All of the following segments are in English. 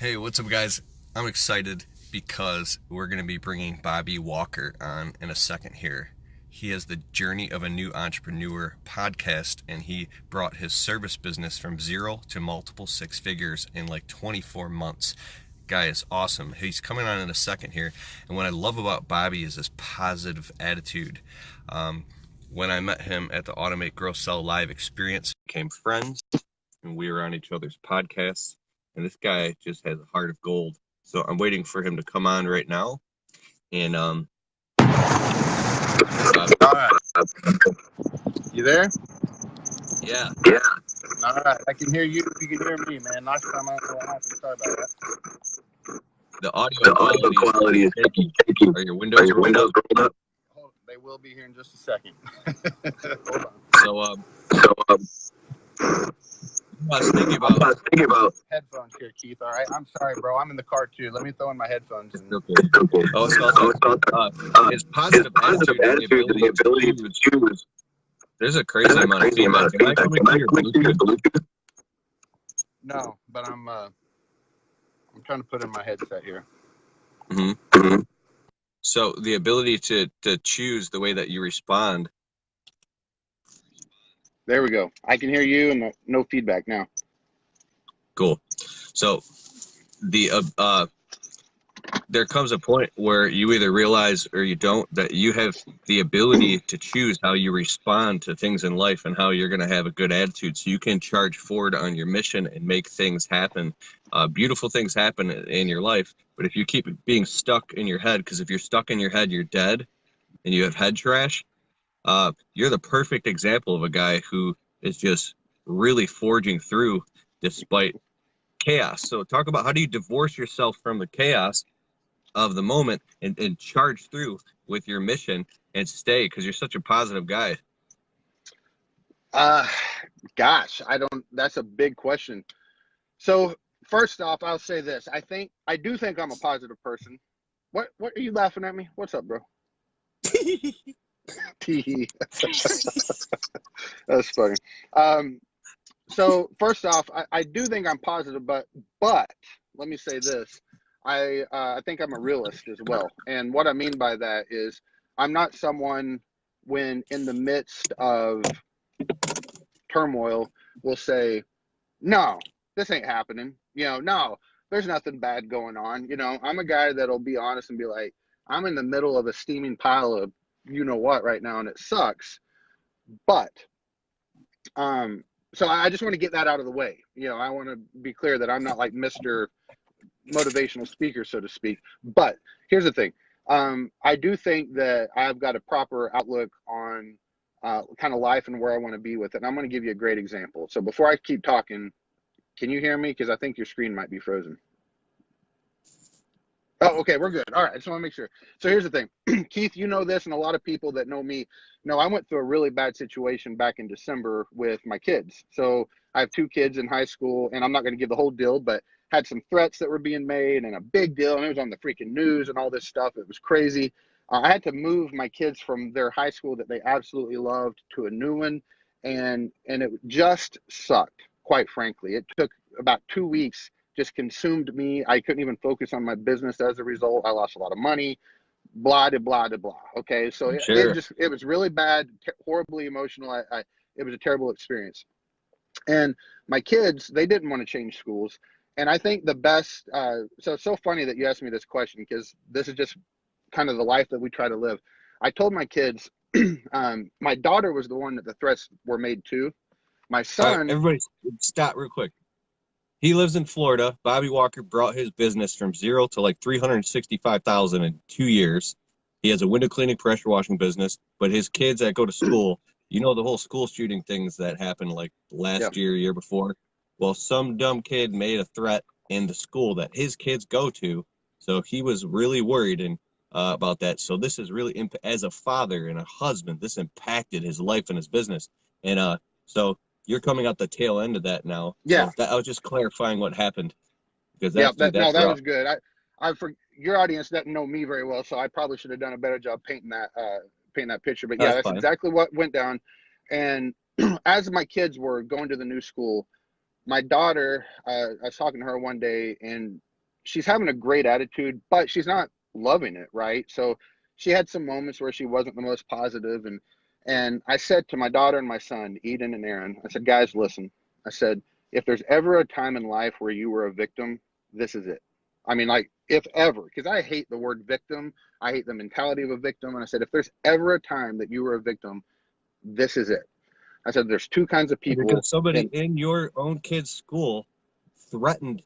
Hey, what's up, guys? I'm excited because we're going to be bringing Bobby Walker on in a second here. He has the Journey of a New Entrepreneur podcast, and he brought his service business from zero to multiple six figures in like 24 months. Guy is awesome. He's coming on in a second here, and what I love about Bobby is this positive attitude. When I met him at the Automate Grow Sell Live experience, we became friends, and we were on each other's podcasts. And this guy just has a heart of gold. So I'm waiting for him to come on right now. And All right. You there? yeah, All right. I can hear you. You can hear me, man. Last time I don't know what happened. Sorry about that. the audio quality is shaky. Are your windows rolled up? They will be here in just a second. Hold on. So I was thinking about Headphones here, Keith. All right. I'm sorry, bro. I'm in the car too. Let me throw in my headphones. okay. Oh, his positive attitude and the ability to choose. There's a crazy amount of feedback. Am I coming through your Bluetooth? No, but I'm trying to put in my headset here. Mm-hmm. So the ability to choose the way that you respond. There we go. I can hear you and no feedback now. Cool. So there comes a point where you either realize or you don't that you have the ability to choose how you respond to things in life and how you're going to have a good attitude, so you can charge forward on your mission and make things happen. Beautiful things happen in your life, but if you keep being stuck in your head, because if you're stuck in your head, you're dead, and you have head trash. You're the perfect example of a guy who is just really forging through despite chaos. So talk about, how do you divorce yourself from the chaos of the moment and charge through with your mission and stay, because you're such a positive guy. Gosh, that's a big question. So first off, I'll say this. I do think I'm a positive person. What are you laughing at me? What's up, bro? That's funny. So first off, I do think I'm positive, but let me say this. I think I'm a realist as well. And what I mean by that is I'm not someone, when in the midst of turmoil, will say, no, this ain't happening. No, there's nothing bad going on. I'm a guy that'll be honest and be like, I'm in the middle of a steaming pile of you know what right now, and it sucks. But so I just want to get that out of the way. I want to be clear that I'm not like Mr. Motivational speaker, so to speak. But here's the thing. I do think that I've got a proper outlook on kind of life and where I want to be with it. And I'm going to give you a great example. So before I keep talking, can you hear me? Because I think your screen might be frozen. Oh, okay, we're good. All right, I just want to make sure. So here's the thing. Keith, you know this, and a lot of people that know me know I went through a really bad situation back in December with my kids. So I have two kids in high school, and I'm not going to give the whole deal, but had some threats that were being made and a big deal, and it was on the freaking news and all this stuff. It was crazy. I had to move my kids from their high school that they absolutely loved to a new one, and it just sucked, quite frankly. It took about 2 weeks, just consumed me. I couldn't even focus on my business as a result. I lost a lot of money, blah, blah, blah, blah. Okay. So it was really bad, horribly emotional. It was a terrible experience. And my kids, they didn't want to change schools. And I think the best, so it's so funny that you asked me this question, because this is just kind of the life that we try to live. I told my kids, my daughter was the one that the threats were made to. My son. Right, everybody stop real quick. He lives in Florida. Bobby Walker brought his business from zero to like 365,000 in 2 years. He has a window cleaning, pressure washing business. But his kids that go to school, the whole school shooting things that happened like last year before. Well, some dumb kid made a threat in the school that his kids go to. So he was really worried about that. So this is really, as a father and a husband, this impacted his life and his business. And so you're coming out the tail end of that now. Yeah. So I was just clarifying what happened. Because that was good. I for your audience doesn't know me very well, so I probably should have done a better job painting that picture. But yeah, that's exactly what went down. And as my kids were going to the new school, my daughter, I was talking to her one day, and she's having a great attitude, but she's not loving it, right? So she had some moments where she wasn't the most positive, and I said to my daughter and my son, Eden and Aaron, I said, guys, listen. I said, if there's ever a time in life where you were a victim, this is it. I mean, like, if ever, because I hate the word victim. I hate the mentality of a victim. And I said, if there's ever a time that you were a victim, this is it. I said, there's two kinds of people. Because somebody in your own kid's school threatened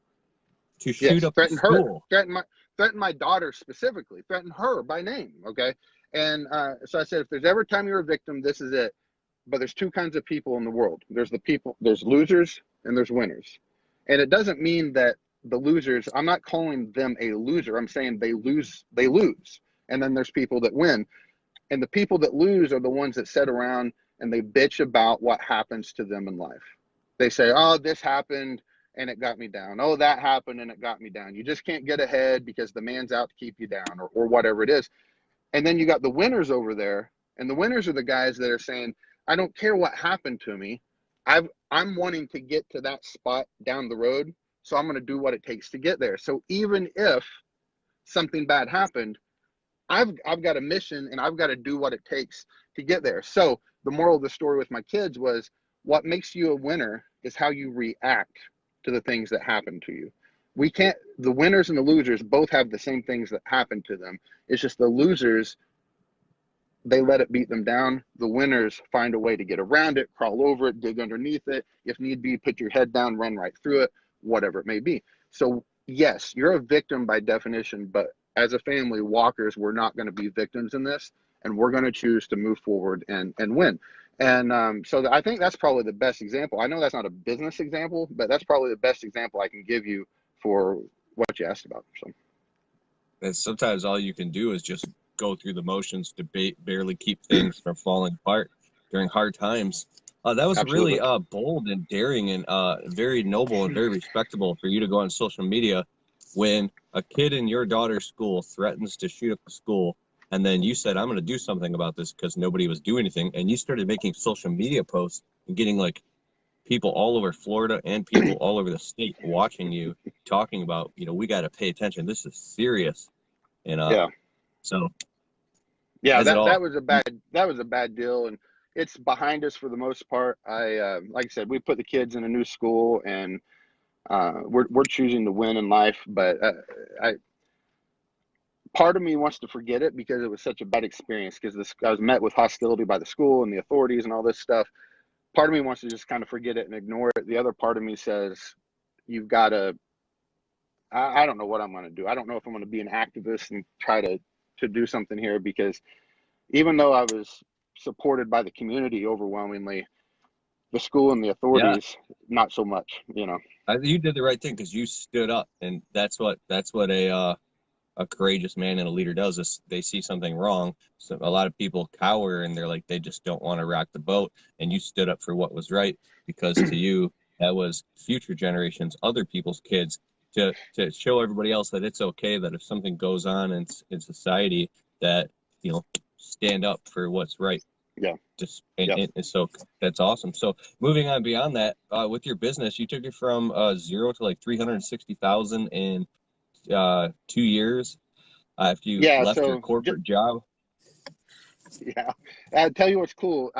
to shoot Yes, up the threatened her, school. threatened my daughter specifically, threatened her by name. Okay. And so I said, if there's ever a time you're a victim, this is it. But there's two kinds of people in the world. There's losers and there's winners. And it doesn't mean that the losers, I'm not calling them a loser. I'm saying they lose. And then there's people that win. And the people that lose are the ones that sit around and they bitch about what happens to them in life. They say, oh, this happened and it got me down. Oh, that happened and it got me down. You just can't get ahead because the man's out to keep you down, or whatever it is. And then you got the winners over there. And the winners are the guys that are saying, I don't care what happened to me. I'm wanting to get to that spot down the road. So I'm going to do what it takes to get there. So even if something bad happened, I've got a mission and I've got to do what it takes to get there. So the moral of the story with my kids was, what makes you a winner is how you react to the things that happen to you. The winners and the losers both have the same things that happen to them. It's just the losers, they let it beat them down. The winners find a way to get around it, crawl over it, dig underneath it. If need be, put your head down, run right through it, whatever it may be. So yes, you're a victim by definition, but as a family, walkers, we're not going to be victims in this, and we're going to choose to move forward and win. And so I think that's probably the best example. I know that's not a business example, but that's probably the best example I can give you for what you asked about. So, And sometimes all you can do is just go through the motions to barely keep things from falling apart during hard times. That was absolutely. really bold and daring and very noble and very respectable for you to go on social media when a kid in your daughter's school threatens to shoot up the school. And then you said, I'm going to do something about this because nobody was doing anything. And you started making social media posts and getting like people all over Florida and people all over the state watching you, talking about, we got to pay attention. This is serious. And yeah. So yeah, that was a bad deal. And it's behind us for the most part. Like I said, we put the kids in a new school and we're choosing to win in life. But part of me wants to forget it because it was such a bad experience, because I was met with hostility by the school and the authorities and all this stuff. Part of me wants to just kind of forget it and ignore it. The other part of me says, you've got to, I don't know what I'm going to do. I don't know if I'm going to be an activist and try to do something here, because even though I was supported by the community overwhelmingly, the school and the authorities, not so much, You did the right thing because you stood up, and that's what a courageous man and a leader does. Is they see something wrong. So a lot of people cower and they're like, they just don't want to rock the boat. And you stood up for what was right, because to you, that was future generations, other people's kids, to show everybody else that it's okay, that if something goes on in society, that, stand up for what's right. Yeah. And so that's awesome. So moving on beyond that, with your business, you took it from 0 to like 360,000 in 2 years after you left your corporate job. Yeah. I'll tell you what's cool.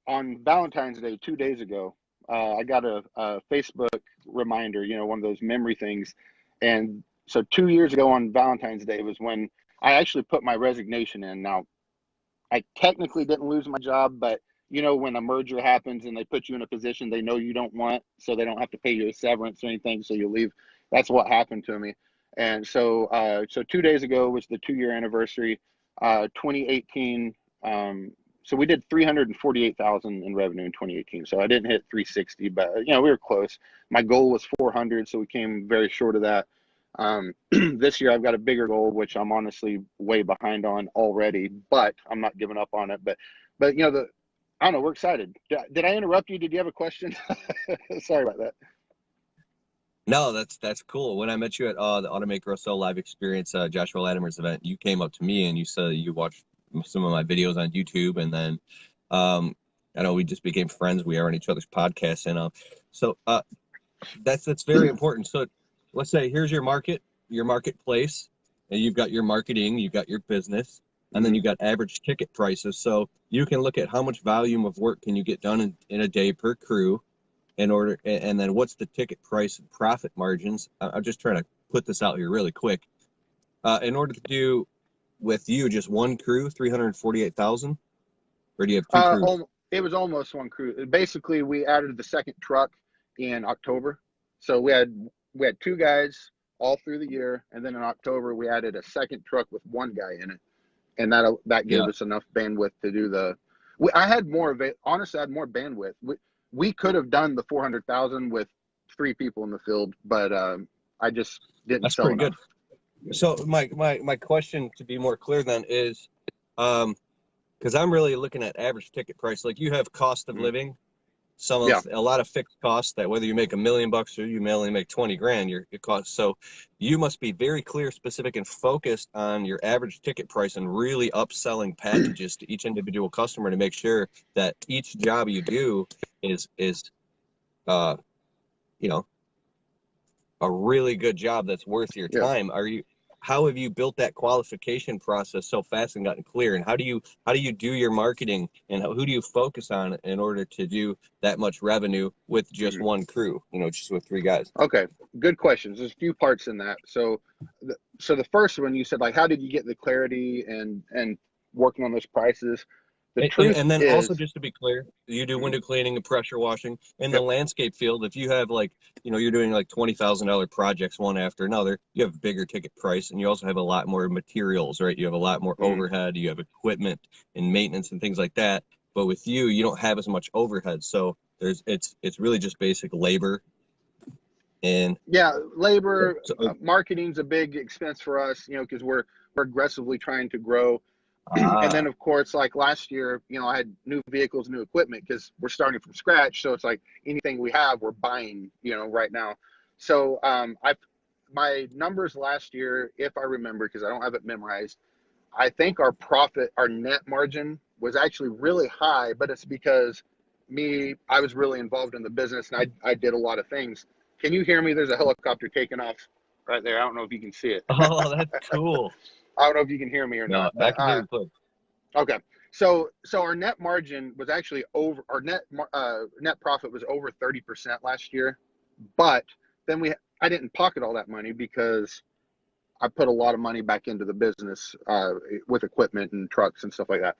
On Valentine's Day, 2 days ago, I got a Facebook reminder, one of those memory things. And so 2 years ago on Valentine's Day was when I actually put my resignation in. Now, I technically didn't lose my job, but when a merger happens and they put you in a position they know you don't want, so they don't have to pay you a severance or anything, so you leave. That's what happened to me. And so 2 days ago was the 2-year anniversary, 2018. So we did 348,000 in revenue in 2018. So I didn't hit 360, but we were close. My goal was 400, so we came very short of that. This year I've got a bigger goal, which I'm honestly way behind on already, but I'm not giving up on it. But I don't know, we're excited. Did I interrupt you? Did you have a question? Sorry about that. No, that's cool. When I met you at the Automate Grow Sell live experience, Joshua Latimer's event, you came up to me and you said you watched some of my videos on YouTube, and then I know we just became friends. We are on each other's podcasts, and so that's very important. So let's say here's your marketplace, and you've got your marketing, you've got your business, and then you got average ticket prices. So you can look at how much volume of work can you get done in a day per crew, and then what's the ticket price and profit margins. I'm just trying to put this out here really quick. In order to do with you just one crew, 348,000, or do you have two crews? It was almost one crew. Basically, we added the second truck in October, so we had two guys all through the year, and then in October we added a second truck with one guy in it, and that gave us enough bandwidth to do the. I had more of it. Honestly, I had more bandwidth. We could have done the 400,000 with 3 people in the field, but I just didn't. That's sell pretty enough. Good. So my question, to be more clear then, is because I'm really looking at average ticket price. Like, you have cost of living, a lot of fixed costs that whether you make $1 million or you may only make 20 grand, your cost. So you must be very clear, specific, and focused on your average ticket price and really upselling packages to each individual customer to make sure that each job you do is you know, a really good job that's worth your time. How have you built that qualification process so fast and gotten clear? And how do you do your marketing, and who do you focus on in order to do that much revenue with just one crew, just with 3 guys? Okay, good questions. There's a few parts in that. So the first one, you said, like, how did you get the clarity and working on those prices? And then also, just to be clear, you do window cleaning and pressure washing. In the landscape field, if you have you're doing like $20,000 projects one after another, you have a bigger ticket price, and you also have a lot more materials, right? You have a lot more overhead, you have equipment and maintenance and things like that. But with you don't have as much overhead. So it's really just basic labor. And labor, marketing's a big expense for us, because we're aggressively trying to grow. And then, of course, like last year, I had new vehicles, new equipment, because we're starting from scratch. So it's like anything we have, we're buying, right now. So my numbers last year, if I remember, because I don't have it memorized, I think our net margin was actually really high, but it's because I was really involved in the business, and I did a lot of things. Can you hear me? There's a helicopter taking off right there. I don't know if you can see it. Oh, that's cool. I don't know if you can hear me or not. I can hear you clear. Okay. So our net margin was actually over, our net profit was over 30% last year, but then I didn't pocket all that money because I put a lot of money back into the business with equipment and trucks and stuff like that.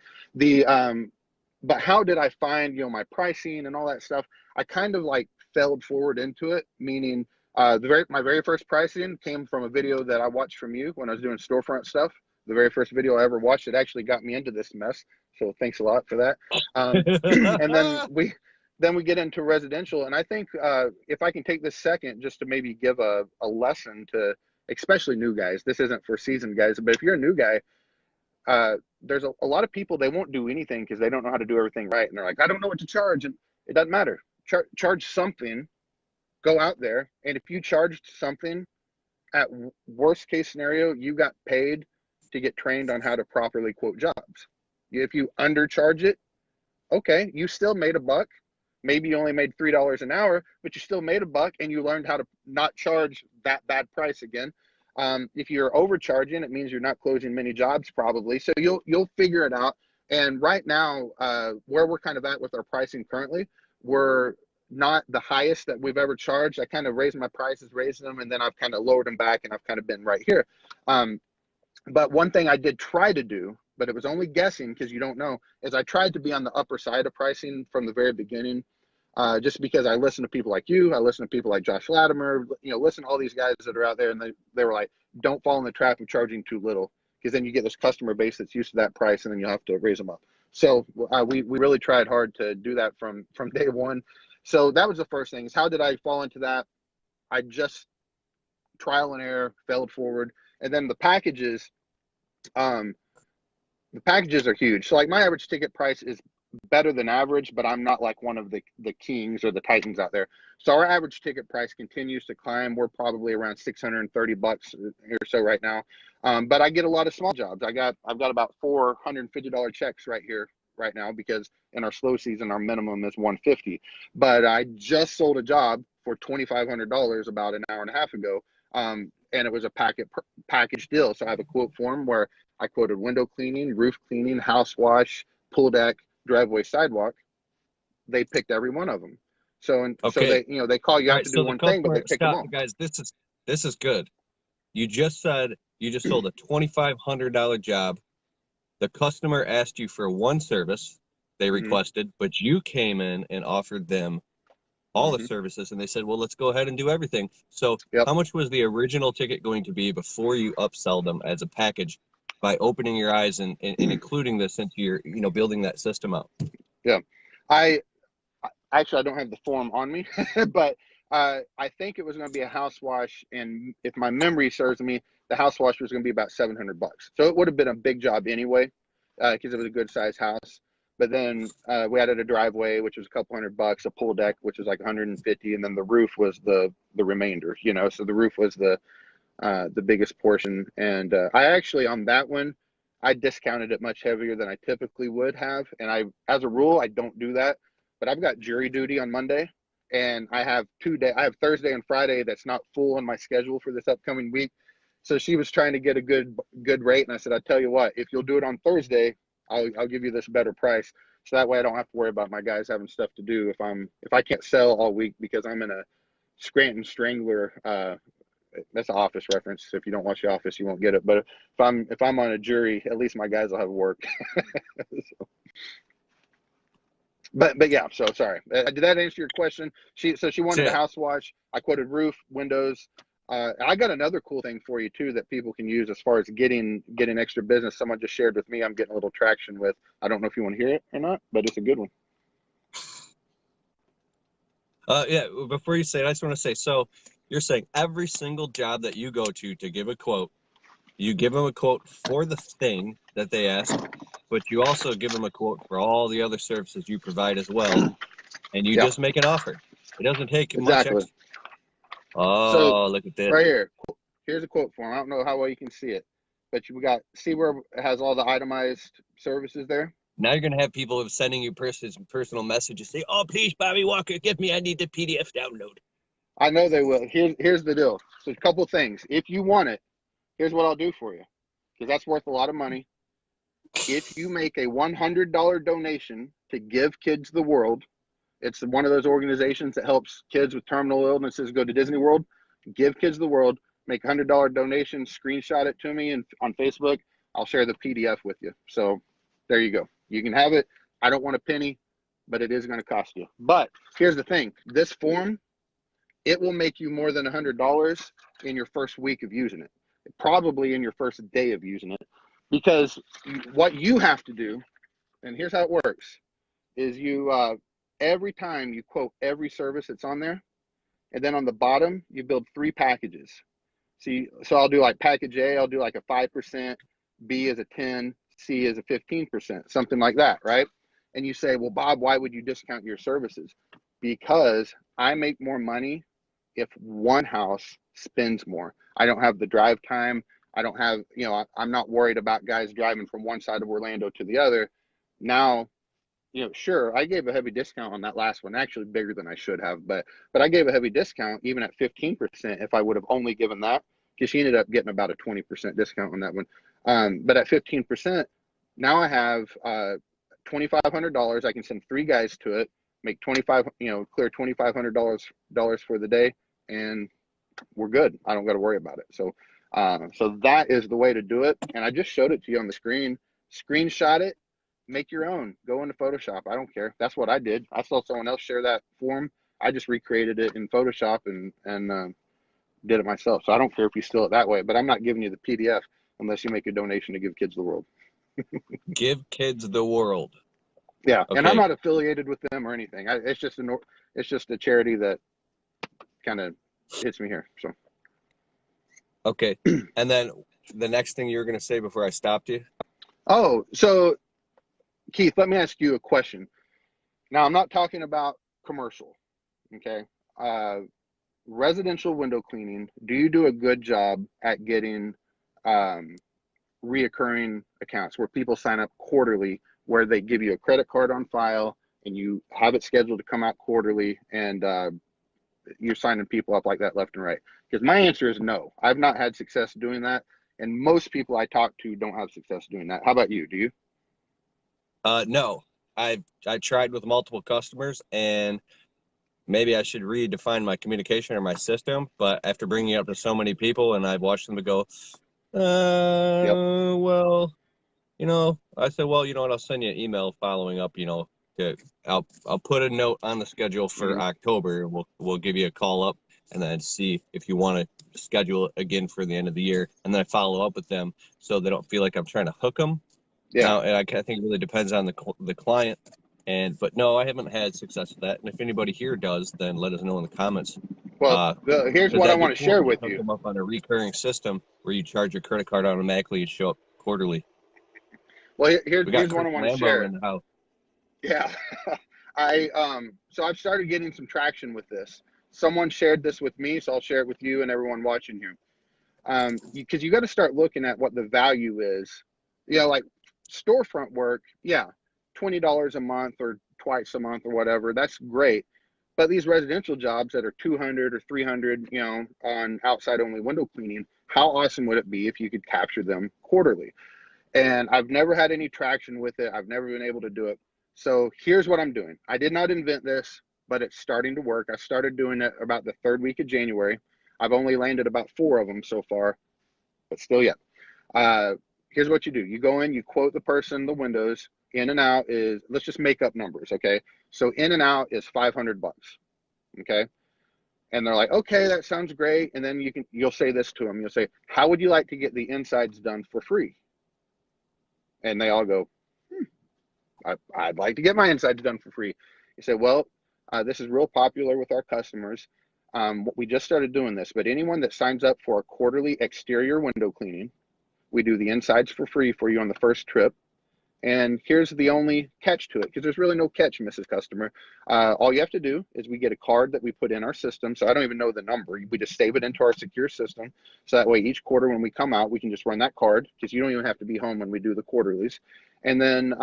But how did I find, my pricing and all that stuff? I kind of like failed forward into it, meaning my very first pricing came from a video that I watched from you when I was doing storefront stuff. The very first video I ever watched, it actually got me into this mess. So thanks a lot for that. And then we get into residential. And I think if I can take this second just to maybe give a lesson to especially new guys. This isn't for seasoned guys, but if you're a new guy, there's a lot of people, they won't do anything because they don't know how to do everything right. And they're like, I don't know what to charge. And it doesn't matter. Charge something. Go out there, and if you charged something, at worst case scenario, you got paid to get trained on how to properly quote jobs. If you undercharge it, okay, you still made a buck. Maybe you only made $3 an hour, but you still made a buck, and you learned how to not charge that bad price again. If you're overcharging, it means you're not closing many jobs probably. So you'll figure it out. And right now, where we're kind of at with our pricing currently, we're not the highest that we've ever charged. I kind of raised my prices, raised them, and then I've kind of lowered them back, and I've kind of been right here. But one thing I did try to do, but it was only guessing because you don't know, is I tried to be on the upper side of pricing from the very beginning, just because I listen to people like you, I listen to people like Josh Latimer, listen to all these guys that are out there, and they were like, don't fall in the trap of charging too little, because then you get this customer base that's used to that price, and then you'll have to raise them up. So we really tried hard to do that from day one. So that was the first thing, is how did I fall into that? I just trial and error, failed forward. And then the packages are huge. So like my average ticket price is better than average, but I'm not like one of the kings or the titans out there. So our average ticket price continues to climb. We're probably around $630 or so right now. But I get a lot of small jobs. I've got about $450 checks right here right now because in our slow season, our minimum is 150. But I just sold a job for $2,500 about an hour and a half ago. And it was a package deal. So I have a quote form where I quoted window cleaning, roof cleaning, house wash, pool deck, driveway, sidewalk. They picked every one of them. So so Okay. they, they call you All out right. to do So the one thing, but they customer, pick them stop, all. guys. This is good. You just said you just sold a $2,500 job. The customer asked you for one service they Mm-hmm. requested, but you came in and offered them all the Mm-hmm. services, and they said, well, let's go ahead and do everything. So Yep. how much was the original ticket going to be before you upsell them as a package by opening your eyes and including this into your, building that system out? Yeah. I actually I don't have the form on me, but I think it was going to be a house wash, and if my memory serves me, the house wash was going to be about $700. So it would have been a big job anyway, because it was a good sized house. But then we added a driveway, which was a couple $100, a pool deck, which was like 150, and then the roof was the remainder. So the roof was the biggest portion. And I actually on that one, I discounted it much heavier than I typically would have. And as a rule, I don't do that. But I've got jury duty on Monday, and I have 2 days. I have Thursday and Friday that's not full on my schedule for this upcoming week. So she was trying to get a good rate, and I said, "I tell you what, if you'll do it on Thursday, I'll give you this better price. So that way I don't have to worry about my guys having stuff to do if I can't sell all week because I'm in a Scranton Strangler." That's an Office reference. So if you don't watch The Office, you won't get it. But if I'm on a jury, at least my guys will have work. So, but yeah. So sorry. Did that answer your question? She wanted a house wash. I quoted roof, windows. I got another cool thing for you too that people can use as far as getting extra business. Someone just shared with me. I'm getting a little traction with. I don't know if you want to hear it or not, but it's a good one. Yeah. Before you say it, I just want to say, so you're saying every single job that you go to give a quote, you give them a quote for the thing that they ask, but you also give them a quote for all the other services you provide as well, and you Yeah, just make an offer. It doesn't take much exactly. extra. So Oh, look at this. right here, here's a quote form. I don't know how well you can see it, but see where it has all the itemized services there. Now you're gonna have people sending you personal messages. Say, "Oh, please, Bobby Walker, give me. I need the PDF download." I know they will. Here's the deal. So a couple things. If you want it, here's what I'll do for you, because that's worth a lot of money. If you make a $100 donation to Give Kids the World, it's one of those organizations that helps kids with terminal illnesses go to Disney World. Give Kids the World. Make a $100 donation. Screenshot it to me on Facebook. I'll share the PDF with you. So there you go. You can have it. I don't want a penny, but it is going to cost you. But here's the thing. This form, it will make you more than $100 in your first week of using it. Probably in your first day of using it. Because what you have to do, and here's how it works, is you every time you quote every service that's on there, and then on the bottom you build 3 packages. So I'll do like package A, I'll do like a 5%, B is a 10, C is a 15%, something like that, right? And you say, well, Bob, why would you discount your services? Because I make more money if one house spends more. I don't have the drive time. I don't have, I'm not worried about guys driving from one side of Orlando to the other. Now, sure, I gave a heavy discount on that last one, actually bigger than I should have, but I gave a heavy discount even at 15% if I would have only given that, because she ended up getting about a 20% discount on that one. But at 15%, now I have $2,500. I can send 3 guys to it, make clear $2,500 for the day, and we're good. I don't got to worry about it. So that is the way to do it. And I just showed it to you on the screen. Screenshot it, make your own. Go into Photoshop. I don't care. That's what I did. I saw someone else share that form. I just recreated it in Photoshop and did it myself. So I don't care if you steal it that way, but I'm not giving you the PDF unless you make a donation to Give Kids the World. Give Kids the World. Yeah, okay. And I'm not affiliated with them or anything. It's just a charity that kind of hits me here. So. Okay, and then the next thing you were going to say before I stopped you? Oh, so Keith, let me ask you a question. Now, I'm not talking about commercial, okay? Residential window cleaning, do you do a good job at getting reoccurring accounts where people sign up quarterly where they give you a credit card on file and you have it scheduled to come out quarterly, and you're signing people up like that left and right? Because my answer is no. I've not had success doing that, and most people I talk to don't have success doing that. How about you? Do you? No, I tried with multiple customers, and maybe I should redefine my communication or my system. But after bringing it up to so many people, and I've watched them to go, Yep. well, I said, well, you know what? I'll send you an email following up. I'll put a note on the schedule for Mhm. October. We'll give you a call up and then see if you want to schedule it again for the end of the year. And then I follow up with them so they don't feel like I'm trying to hook them. Yeah. Now, I think it really depends on the client. But no, I haven't had success with that. And if anybody here does, then let us know in the comments. Well, Uh, here's because what I that'd be want to cool if share you with hook you. them up on a recurring system where you charge your credit card automatically and show up quarterly. Well, We got here's what Chris I want to Lambo share. in the house. Yeah. So I've started getting some traction with this. Someone shared this with me, so I'll share it with you and everyone watching here. Because you got to start looking at what the value is. Like storefront work, yeah, $20 a month or twice a month or whatever, that's great. But these residential jobs that are 200 or 300, on outside only window cleaning, how awesome would it be if you could capture them quarterly? And I've never had any traction with it. I've never been able to do it. So here's what I'm doing. I did not invent this, but it's starting to work. I started doing it about the third week of January. I've only landed about 4 of them so far, but still yet. Here's what you do. You go in, you quote the person the windows. In and out is, let's just make up numbers, okay? So in and out is 500 bucks, okay? And they're like, okay, that sounds great. And then you'll say this to them. You'll say, how would you like to get the insides done for free? And they all go, I'd like to get my insides done for free. You say, well, this is real popular with our customers. We just started doing this, but anyone that signs up for a quarterly exterior window cleaning, we do the insides for free for you on the first trip. And here's the only catch to it, because there's really no catch, Mrs. Customer. All you have to do is we get a card that we put in our system. So I don't even know the number. We just save it into our secure system. So that way each quarter when we come out, we can just run that card, because you don't even have to be home when we do the quarterlies. And then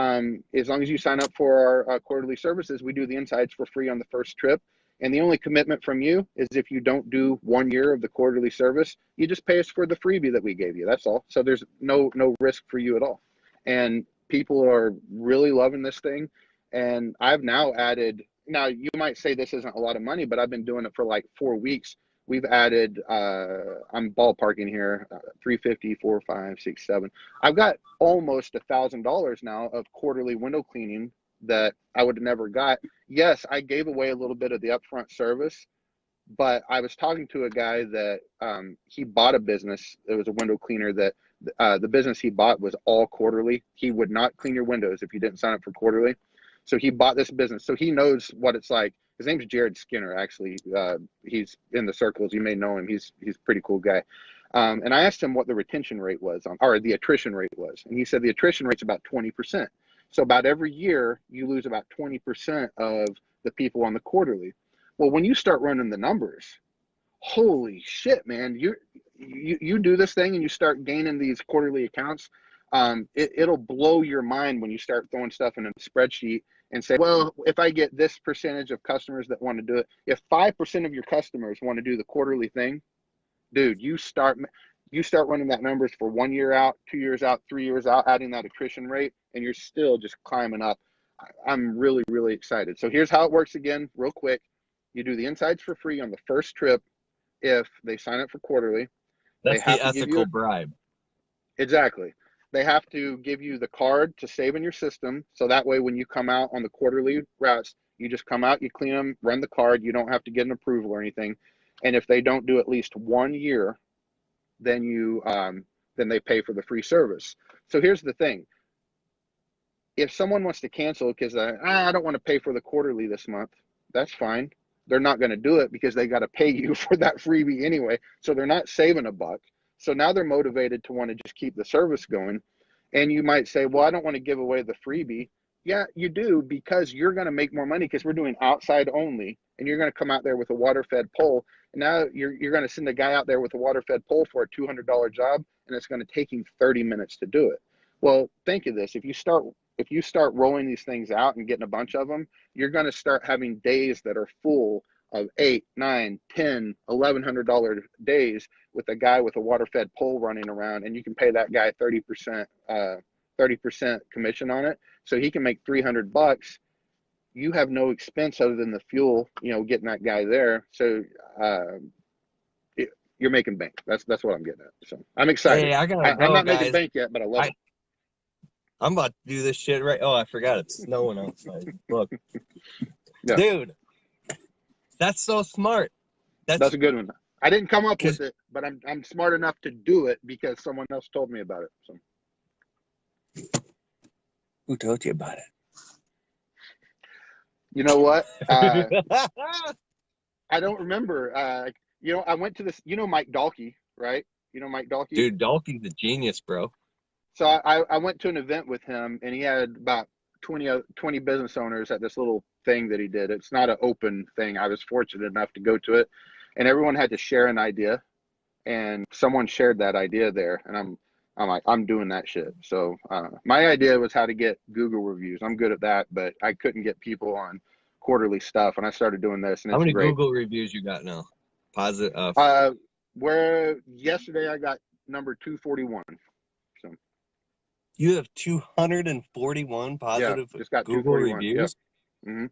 as long as you sign up for our quarterly services, we do the insides for free on the first trip. And the only commitment from you is if you don't do 1 year of the quarterly service, you just pay us for the freebie that we gave you. That's all. So there's no risk for you at all. And people are really loving this thing. And I've now added, now you might say this isn't a lot of money, but I've been doing it for like 4 weeks. We've added, I'm ballparking here, 350, 4, 5, 6, 7. I've got almost $1,000 now of quarterly window cleaning that I would have never got. Yes, I gave away a little bit of the upfront service, but I was talking to a guy that he bought a business. It was a window cleaner that the business he bought was all quarterly. He would not clean your windows if you didn't sign up for quarterly. So he bought this business. So he knows what it's like. His name's Jared Skinner, actually. He's in the circles. You may know him. He's a pretty cool guy. And I asked him what the retention rate was or the attrition rate was. And he said the attrition rate's about 20%. So about every year, you lose about 20% of the people on the quarterly. Well, when you start running the numbers, holy shit, man, you do this thing and you start gaining these quarterly accounts. It'll blow your mind when you start throwing stuff in a spreadsheet and say, well, if I get this percentage of customers that want to do it, if 5% of your customers want to do the quarterly thing, dude, you start running that numbers for 1 year out, 2 years out, 3 years out, adding that attrition rate, and you're still just climbing up. I'm really, really excited. So here's how it works again, real quick. You do the insides for free on the first trip if they sign up for quarterly. They That's the have to give you ethical bribe. exactly. They have to give you the card to save in your system. So that way, when you come out on the quarterly routes, you just come out, you clean them, run the card. You don't have to get an approval or anything. And if they don't do at least 1 year, then then they pay for the free service. So here's the thing. If someone wants to cancel because I don't want to pay for the quarterly this month, that's fine. They're not going to do it because they got to pay you for that freebie anyway. So they're not saving a buck. So now they're motivated to want to just keep the service going. And you might say, well, I don't want to give away the freebie. Yeah, you do, because you're going to make more money because we're doing outside only. And you're going to come out there with a water-fed pole. And now you're going to send a guy out there with a water-fed pole for a $200 job, and it's going to take him 30 minutes to do it. Well, think of this. If you start if you start rolling these things out and getting a bunch of them, you're going to start having days that are full of $8, $9, $10, $1,100 days with a guy with a water-fed pole running around, and you can pay that guy 30% commission on it, so he can make $300. You have no expense other than the fuel, getting that guy there. So you're making bank. That's what I'm getting at. So I'm excited. Hey, I gotta go, I'm not guys. making bank yet, but I love it. I'm about to do this shit right. Oh, I forgot it's snowing outside. Look, Yeah. Dude, that's so smart. That's a good one. I didn't come up with it, but I'm smart enough to do it because someone else told me about it. So. Who told you about it? You know what? I don't remember. I went to this. Mike Dalkey, right? Mike Dalkey? Dude, Dalkey's a genius, bro. So I went to an event with him, and he had about 20 business owners at this little thing that he did. It's not an open thing. I was fortunate enough to go to it, and everyone had to share an idea, and someone shared that idea there, and I'm like, I'm doing that shit. So my idea was how to get Google reviews. I'm good at that, but I couldn't get people on quarterly stuff, and I started doing this, and how it's many great. Google reviews you got now? Positive. Where yesterday I got number 241. So you have 241 positive just got Google reviews. Yeah. Mm-hmm.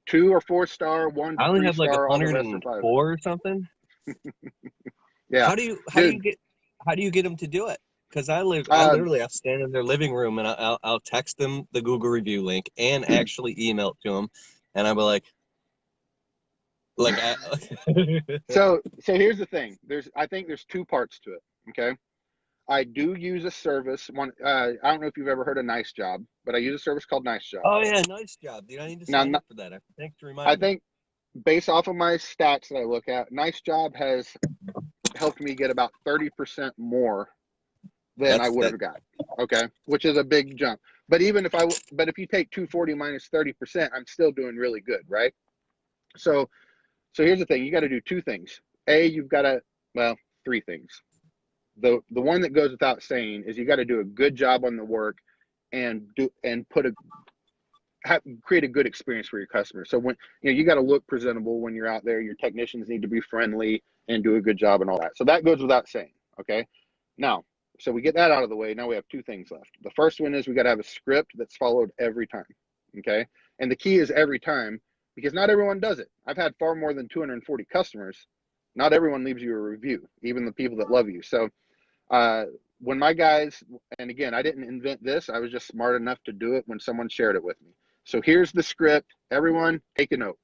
2 or 4 star, 1 I only 3 have like star, 104 or something. Yeah. How do you get them to do it? Because I literally I'll stand in their living room and I'll text them the Google review link and actually email it to them, and I'll be like so here's the thing. I think there's 2 parts to it. Okay. I do use a service. I don't know if you've ever heard of Nice Job, but I use a service called Nice Job. Oh yeah, Nice Job, dude. I need to sign up for that. Thanks to remind me. I think based off of my stats that I look at, Nice Job has helped me get about 30% more than I would have got. Okay, which is a big jump. But if you take 240 minus 30%, I'm still doing really good, right? So here's the thing. You got to do 2 things. You've got to 3 things. The one that goes without saying is you got to do a good job on the work and create a good experience for your customers. So when you got to look presentable when you're out there. Your technicians need to be friendly and do a good job and all that. So that goes without saying. Okay. Now, so we get that out of the way. Now we have 2 things left. The first one is we got to have a script that's followed every time. Okay. And the key is every time, because not everyone does it. I've had far more than 240 customers. Not everyone leaves you a review, even the people that love you. So when my guys, and again, I didn't invent this. I was just smart enough to do it when someone shared it with me. So here's the script. Everyone take a note.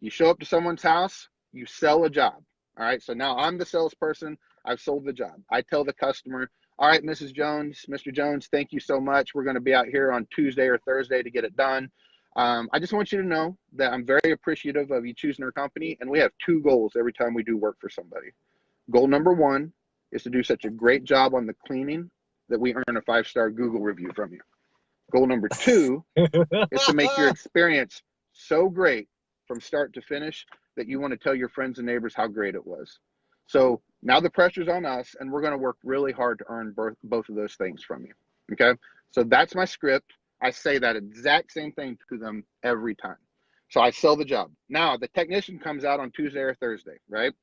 You show up to someone's house, you sell a job. All right. So now I'm the salesperson. I've sold the job. I tell the customer, all right, Mrs. Jones, Mr. Jones, thank you so much. We're going to be out here on Tuesday or Thursday to get it done. I just want you to know that I'm very appreciative of you choosing our company. And we have 2 goals every time we do work for somebody. Goal number 1 is to do such a great job on the cleaning that we earn a 5-star Google review from you. Goal number 2 is to make your experience so great from start to finish that you want to tell your friends and neighbors how great it was. So now the pressure's on us, and we're going to work really hard to earn both of those things from you. Okay. So that's my script. I say that exact same thing to them every time. So I sell the job. Now the technician comes out on Tuesday or Thursday, right?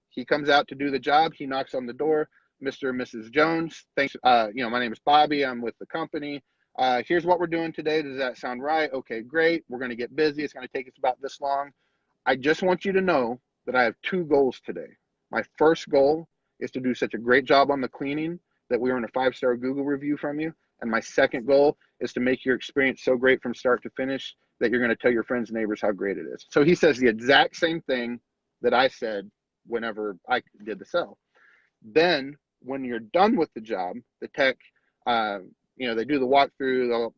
He comes out to do the job. He knocks on the door. Mr. and Mrs. Jones, thanks. My name is Bobby. I'm with the company. Here's what we're doing today. Does that sound right? Okay, great. We're going to get busy. It's going to take us about this long. I just want you to know that I have 2 goals today. My first goal is to do such a great job on the cleaning that we earn a 5-star Google review from you. And my second goal is to make your experience so great from start to finish that you're going to tell your friends and neighbors how great it is. So he says the exact same thing that I said whenever I did the sell. Then when you're done with the job, the tech, they do the walkthrough, they'll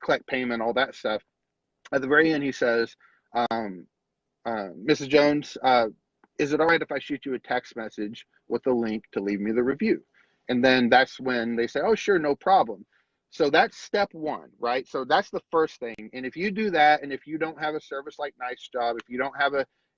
collect payment, all that stuff. At the very end, he says, Mrs. Jones, is it all right if I shoot you a text message with a link to leave me the review? And then that's when they say, oh, sure, no problem. So that's step 1, right? So that's the first thing. And if you do that, and if you don't have a service like Nice Job, if you don't have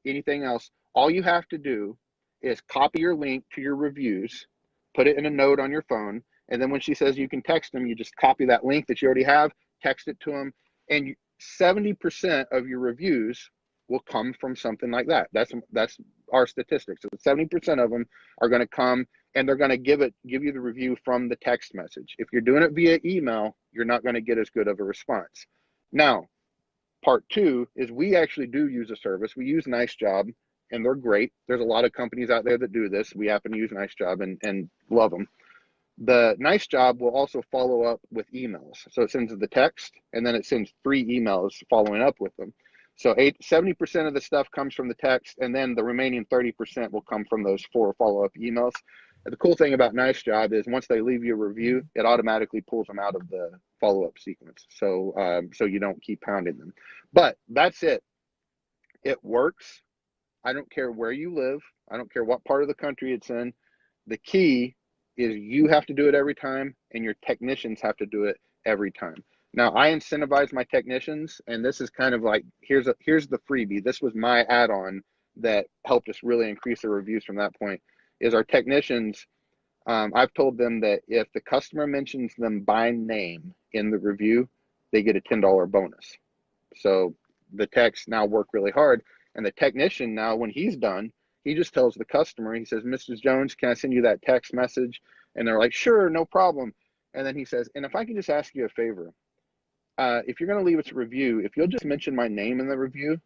anything else, all you have to do is copy your link to your reviews, put it in a note on your phone, and then when she says you can text them, you just copy that link that you already have, text it to them, and 70% of your reviews will come from something like that. That's our statistics. So 70% of them are going to come, and they're going to give you the review from the text message. If you're doing it via email, you're not going to get as good of a response. Now, part two is we actually do use a service. We use Nice Job, and they're great. There's a lot of companies out there that do this. We happen to use Nice Job and love them. The Nice Job will also follow up with emails. So it sends the text, and then it sends 3 emails following up with them. So 70% of the stuff comes from the text, and then the remaining 30% will come from those 4 follow-up emails. And the cool thing about Nice Job is once they leave you a review, it automatically pulls them out of the follow-up sequence. So so you don't keep pounding them. But that's it. It works. I don't care where you live. I don't care what part of the country it's in. The key is you have to do it every time, and your technicians have to do it every time. Now, I incentivize my technicians, and this is kind of like, here's the freebie. This was my add-on that helped us really increase the reviews from that point, is our technicians, I've told them that if the customer mentions them by name in the review, they get a $10 bonus. So the techs now work really hard, and the technician now, when he's done, he just tells the customer, he says, Mrs. Jones, can I send you that text message? And they're like, sure, no problem. And then he says, and if I can just ask you a favor, if you're going to leave us a review, if you'll just mention my name in the review,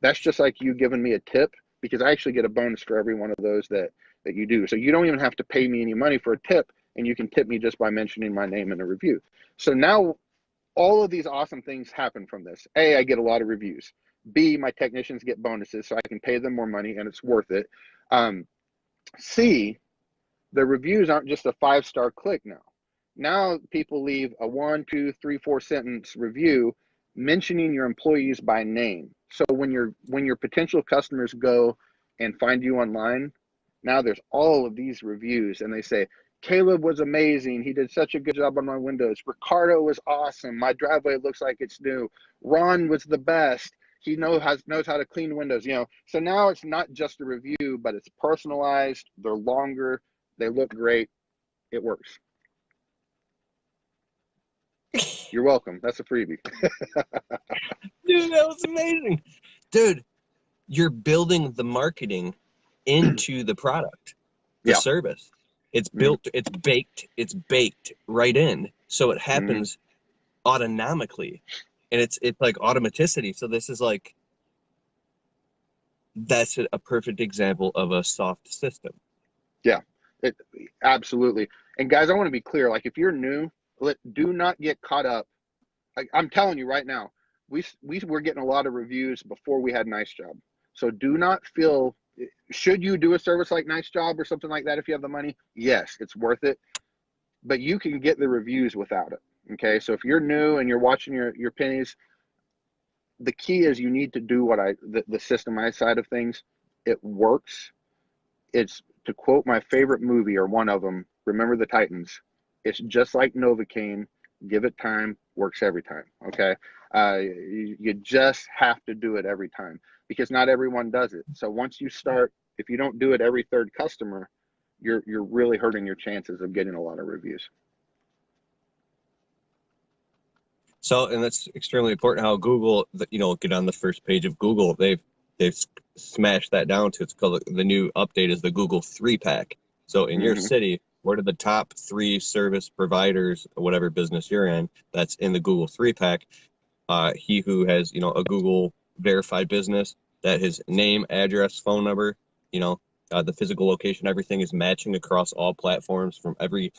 that's just like you giving me a tip, because I actually get a bonus for every one of those that you do. So you don't even have to pay me any money for a tip, and you can tip me just by mentioning my name in a review. So now all of these awesome things happen from this. A, I get a lot of reviews. B, my technicians get bonuses, so I can pay them more money, and it's worth it. C, the reviews aren't just a 5-star click now. Now people leave a 1, 2, 3, 4 sentence review mentioning your employees by name. So when your potential customers go and find you online, now there's all of these reviews, and they say, Caleb was amazing. He did such a good job on my windows. Ricardo was awesome. My driveway looks like it's new. Ron was the best. He knows how to clean windows, So now it's not just a review, but it's personalized. They're longer. They look great. It works. You're welcome. That's a freebie. Dude, that was amazing. Dude, you're building the marketing into the product, the service. It's built, it's baked right in. So it happens autonomically. And it's like automaticity. So this is like, that's a perfect example of a soft system. Yeah, absolutely. And guys, I want to be clear. Like, if you're new, do not get caught up. Like, I'm telling you right now, we were getting a lot of reviews before we had Nice Job. So do not feel, should you do a service like Nice Job or something like that if you have the money? Yes, it's worth it. But you can get the reviews without it. Okay, so if you're new and you're watching your pennies, the key is you need to do the systemized side of things. It works. It's, to quote my favorite movie, or one of them, Remember the Titans. It's just like Novocaine. Give it time, works every time. Okay, you just have to do it every time, because not everyone does it. So once you start, if you don't do it every third customer, you're really hurting your chances of getting a lot of reviews. So, and that's extremely important how Google, get on the first page of Google, they've smashed that down to, it's called, the new update is the Google 3-pack. So in your city, what are the top 3 service providers, or whatever business you're in, that's in the Google 3-pack? He who has, a Google verified business, that his name, address, phone number, the physical location, everything is matching across all platforms from every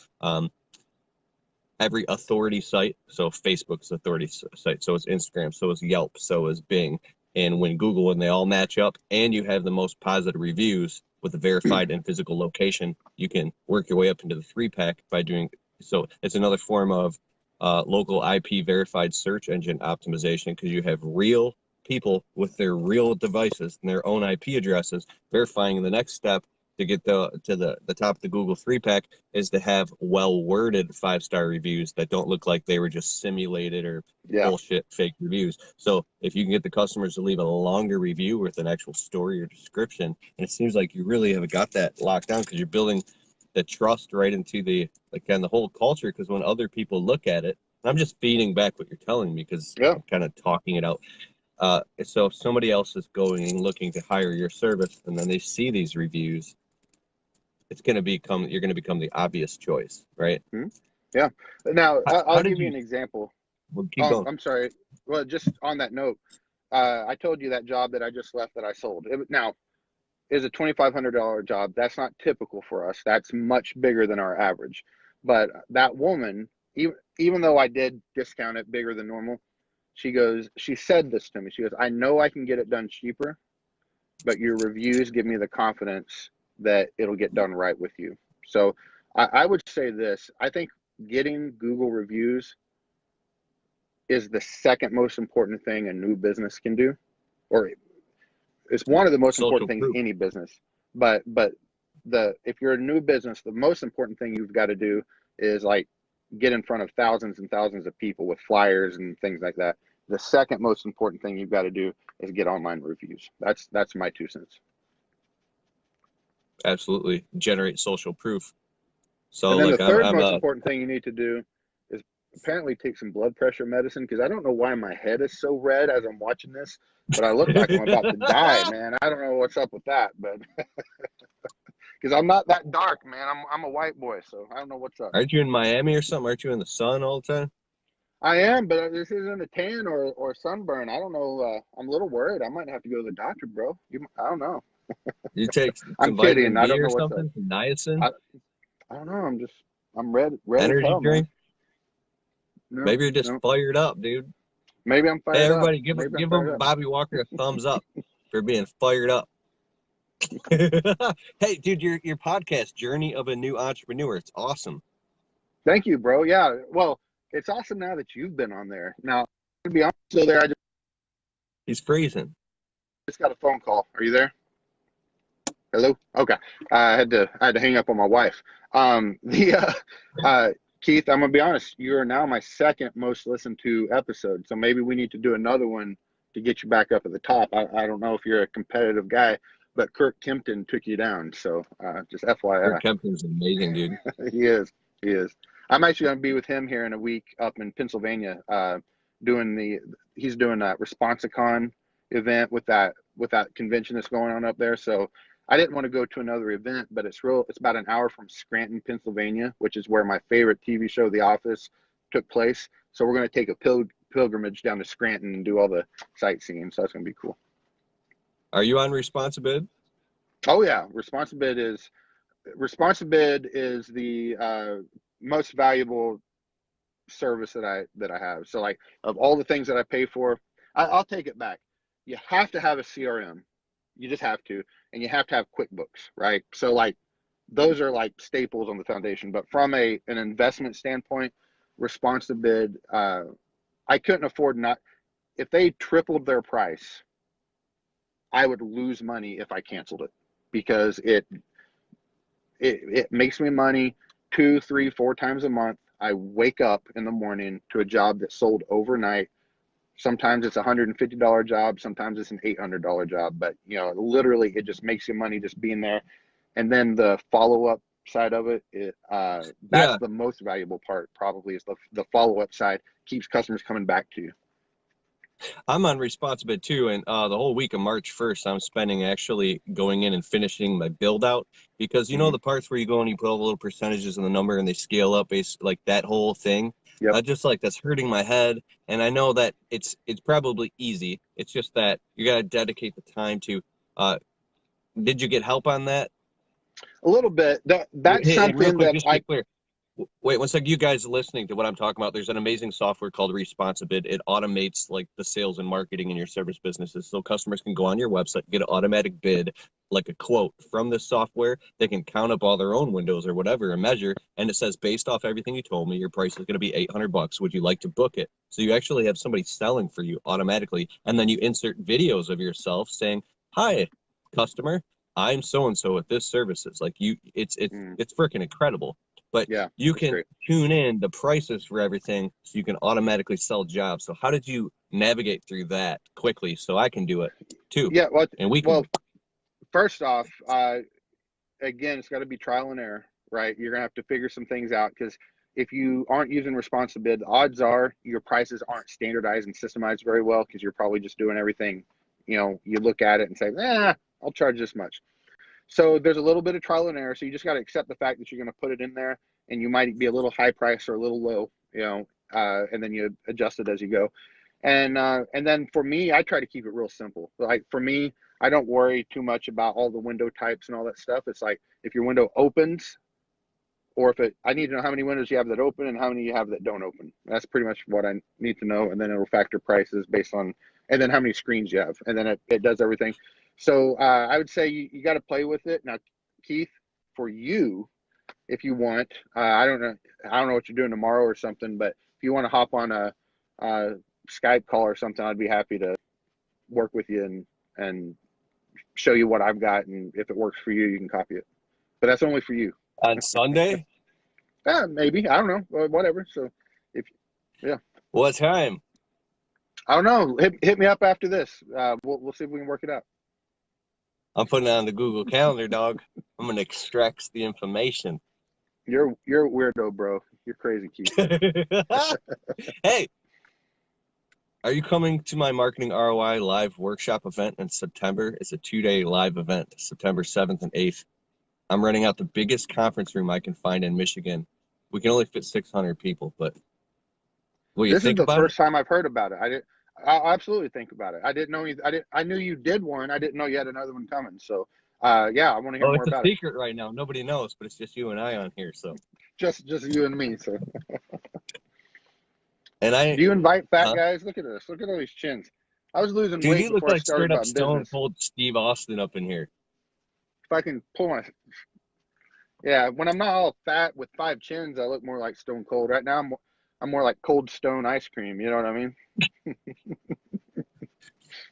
authority site. So Facebook's authority site, so is Instagram, so is Yelp, so is Bing. And when Google, and they all match up, and you have the most positive reviews with a verified and physical location, you can work your way up into the 3-pack by doing so. It's another form of local IP verified search engine optimization, because you have real people with their real devices and their own IP addresses verifying. The next step to get to the top of the Google 3-pack is to have well-worded 5-star reviews that don't look like they were just simulated or bullshit fake reviews. So if you can get the customers to leave a longer review with an actual story or description, and it seems like you really have got that locked down, because you're building the trust right into the whole culture. Because when other people look at it, I'm just feeding back what you're telling me because Yeah. I'm kind of talking it out. So if somebody else is going and looking to hire your service and then they see these reviews, you're going to become the obvious choice, right? Mhm. Yeah. Now, How I'll did give you you, an example. well, keep going. I'm sorry. Well, just on that note, I told you that job that I just left that I sold. Now, is a $2,500 job. That's not typical for us. That's much bigger than our average. But that woman, even though I did discount it bigger than normal, she said this to me. She goes, I know I can get it done cheaper, but your reviews give me the confidence that it'll get done right with you. So I would say this. I think getting Google reviews is the second most important thing a new business can do, or it's one of the most Social important things proof. any business. But if you're a new business, the most important thing you've got to do is like get in front of thousands and thousands of people with flyers and things like that. The second most important thing you've got to do is get online reviews. That's my 2 cents. Absolutely. Generate social proof. So And then the like third I'm most important thing you need to do is apparently take some blood pressure medicine, because I don't know why my head is so red as I'm watching this, but I look like I'm about to die, man. I don't know what's up with that, but because I'm not that dark, man. I'm a white boy, so I don't know what's up. Aren't you in Miami or something? Aren't you in the sun all the time? I am, but this isn't a tan or sunburn. I don't know. I'm a little worried. I might have to go to the doctor, bro. I don't know. You take I'm some kidding. vitamin I D don't or know what's up. something, some niacin, I, I don't know. I'm red as energy hell, man. drink. No, Maybe you're just no. fired up, dude. Maybe I'm Hey, fired up. everybody, give Maybe I'm give fired him up. Bobby Walker a thumbs up for being fired up. Hey, dude, your podcast, Journey of a New Entrepreneur, it's awesome. Thank you, bro. Yeah. Well, it's awesome now that you've been on there. Now, to be honest, so there, I He's freezing. just got a phone call. Are you there? Hello. Okay. I had to hang up on my wife. Keith, I'm gonna be honest. You are now my second most listened to episode. So maybe we need to do another one to get you back up at the top. I don't know if you're a competitive guy, but Kirk Kempton took you down. So just FYI. Kirk Kempton's amazing, dude. He is. He is. I'm actually going to be with him here in a week up in Pennsylvania, he's doing that Responsicon event with that convention that's going on up there. So I didn't want to go to another event, but it's about an hour from Scranton, Pennsylvania, which is where my favorite TV show, The Office, took place. So we're going to take a pilgrimage down to Scranton and do all the sightseeing. So that's going to be cool. Are you on Responsibid? Oh yeah, Responsibid is the most valuable service that I have. So like of all the things that I pay for, I'll take it back. You have to have a CRM. You just have to, and you have to have QuickBooks, right? So like those are like staples on the foundation. But from an investment standpoint, Responsibid, I couldn't afford not. If they tripled their price, I would lose money if I canceled it, because it makes me money 2, 3, 4 times a month. I wake up in the morning to a job that sold overnight. Sometimes it's $150 job, sometimes it's an $800 job, but literally it just makes you money just being there. And then the follow-up side of it, that's Yeah. the most valuable part, probably, is the follow-up side. Keeps customers coming back to you. I'm on Responsibid too, and the whole week of March 1st, I'm spending actually going in and finishing my build out, because you know the parts where you go and you put all the little percentages in the number and they scale up, like that whole thing. Yep. That's hurting my head, and I know that it's probably easy. It's just that you got to dedicate the time to. Did you get help on that? A little bit. That's Hey, real something quick, that just to be clear. Wait one second. You guys listening to what I'm talking about, there's an amazing software called Responsibid. It automates like the sales and marketing in your service businesses. So customers can go on your website, get an automatic bid, like a quote from this software. They can count up all their own windows or whatever and measure. And it says, based off everything you told me, your price is going to be $800. Would you like to book it? So you actually have somebody selling for you automatically. And then you insert videos of yourself saying, hi, customer, I'm so-and-so with this services. Like it's freaking incredible. But yeah, you can great. tune in the prices for everything so you can automatically sell jobs. So how did you navigate through that quickly so I can do it too? Yeah, And we can. first off, again, it's got to be trial and error, right? You're gonna have to figure some things out, because if you aren't using responsive bid, the odds are your prices aren't standardized and systemized very well, because you're probably just doing everything, you know, you look at it and say, I'll charge this much. So there's a little bit of trial and error. So you just got to accept the fact that you're going to put it in there, and you might be a little high price or a little low, you know, and then you adjust it as you go. And then for me, I try to keep it real simple. Like for me, I don't worry too much about all the window types and all that stuff. It's like, if your window opens, or I need to know how many windows you have that open and how many you have that don't open. That's pretty much what I need to know. And then it'll factor prices based on, and then how many screens you have. And then it does everything. So I would say you got to play with it. Now, Keith, for you, if you want, I don't know what you're doing tomorrow or something, but if you want to hop on a Skype call or something, I'd be happy to work with you and show you what I've got. And if it works for you, you can copy it. But that's only for you. On Sunday? Maybe. I don't know. Whatever. So, yeah. What time? I don't know. Hit me up after this. We'll see if we can work it out. I'm putting it on the Google Calendar, dog. I'm gonna extract the information. You're a weirdo, bro. You're crazy, Keith. Hey, are you coming to my Marketing ROI live workshop event in September? It's a 2-day live event, September 7th and 8th. I'm renting out the biggest conference room I can find in Michigan. We can only fit 600 people, but will you think about it? This is the first time I've heard about it. I'll absolutely think about it. I didn't know I knew you did one. I didn't know you had another one coming. So, yeah, I want to hear more about it. It's a secret right now. Nobody knows, but it's just you and I on here. So just you and me. So. And do you invite fat guys? Look at this. Look at all these chins. I was losing weight. You look like straight up stone cold Steve Austin up in here. If I can pull yeah, when I'm not all fat with 5 chins, I look more like Stone Cold. Right now, I'm more like Cold Stone ice cream. You know what I mean?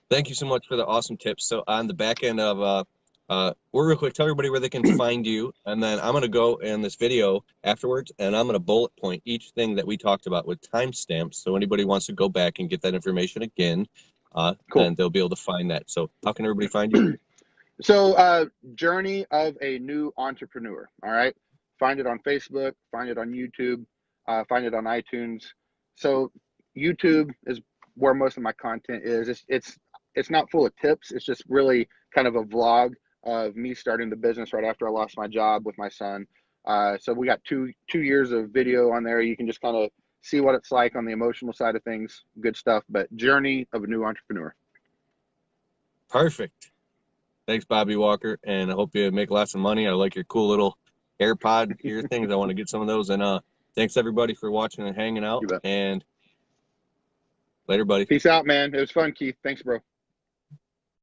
Thank you so much for the awesome tips. So on the back end of, real quick, tell everybody where they can find you, and then I'm going to go in this video afterwards, and I'm going to bullet point each thing that we talked about with timestamps. So anybody wants to go back and get that information again, cool. Then they'll be able to find that. So how can everybody find you? So, Journey of a New Entrepreneur. All right. Find it on Facebook, find it on YouTube, find it on iTunes. So YouTube is where most of my content is. It's not full of tips. It's just really kind of a vlog of me starting the business right after I lost my job with my son. So we got two years of video on there. You can just kind of see what it's like on the emotional side of things. Good stuff. But Journey of a New Entrepreneur. Perfect. Thanks, Bobby Walker, and I hope you make lots of money. I like your cool little AirPod ear things. I want to get some of those. And thanks, everybody, for watching and hanging out. And later, buddy. Peace out, man. It was fun, Keith. Thanks, bro.